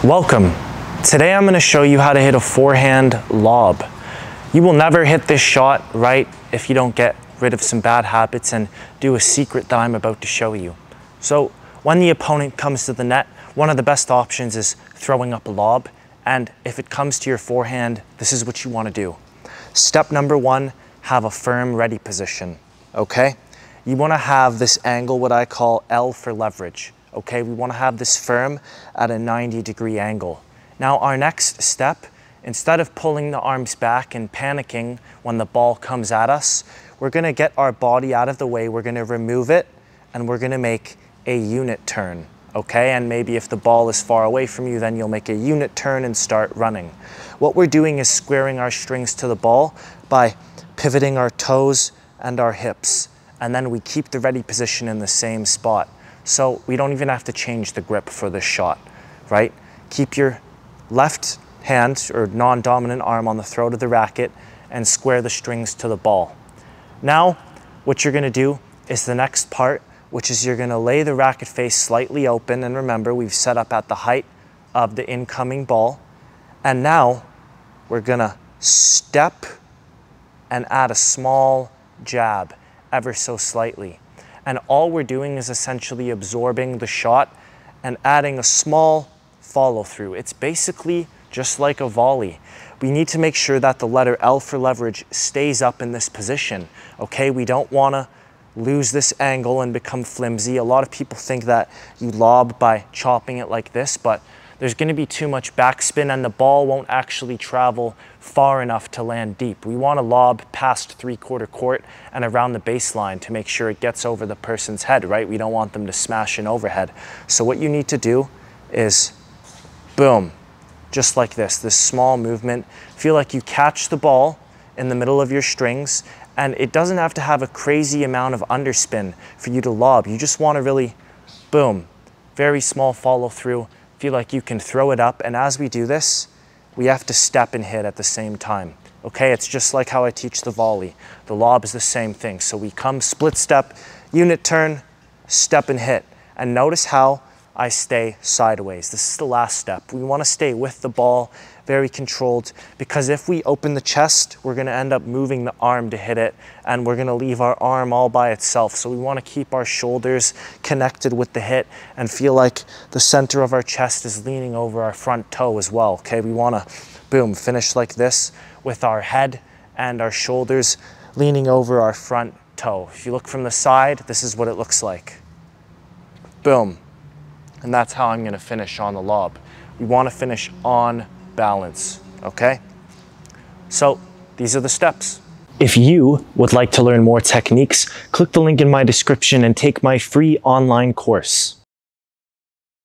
Welcome. Today I'm going to show you how to hit a forehand lob. You will never hit this shot right if you don't get rid of some bad habits and do a secret that I'm about to show you. So when the opponent comes to the net, one of the best options is throwing up a lob. And if it comes to your forehand, this is what you want to do. Step number one, have a firm ready position, okay? You want to have this angle, what I call L for leverage. Okay, we want to have this firm at a 90-degree angle. Now our next step, instead of pulling the arms back and panicking when the ball comes at us, we're going to get our body out of the way, we're going to remove it, and we're going to make a unit turn. Okay, and maybe if the ball is far away from you, then you'll make a unit turn and start running. What we're doing is squaring our strings to the ball by pivoting our toes and our hips, and then we keep the ready position in the same spot. So we don't even have to change the grip for this shot, right? Keep your left hand or non-dominant arm on the throat of the racket and square the strings to the ball. Now, what you're gonna do is the next part, which is you're gonna lay the racket face slightly open. And remember, we've set up at the height of the incoming ball. And now we're gonna step and add a small jab ever so slightly. And all we're doing is essentially absorbing the shot and adding a small follow through. It's basically just like a volley. We need to make sure that the letter L for leverage stays up in this position. Okay, we don't want to lose this angle and become flimsy. A lot of people think that you lob by chopping it like this, but there's going to be too much backspin and the ball won't actually travel far enough to land deep. We want to lob past three-quarter court and around the baseline to make sure it gets over the person's head, right? We don't want them to smash an overhead. So what you need to do is boom, just like this small movement. Feel like you catch the ball in the middle of your strings, and it doesn't have to have a crazy amount of underspin for you to lob. You just want to really, boom, very small follow through. Feel like you can throw it up, and as we do this, we have to step and hit at the same time. Okay, it's just like how I teach the volley. The lob is the same thing. So we come split step, unit turn, step and hit. And notice how I stay sideways. This is the last step. We want to stay with the ball, very controlled, because if we open the chest, we're going to end up moving the arm to hit it, and we're going to leave our arm all by itself. So we want to keep our shoulders connected with the hit and feel like the center of our chest is leaning over our front toe as well. Okay, we want to, boom, finish like this with our head and our shoulders leaning over our front toe. If you look from the side, this is what it looks like. Boom. And that's how I'm going to finish on the lob. We want to finish on balance, okay? So these are the steps. If you would like to learn more techniques, click the link in my description and take my free online course.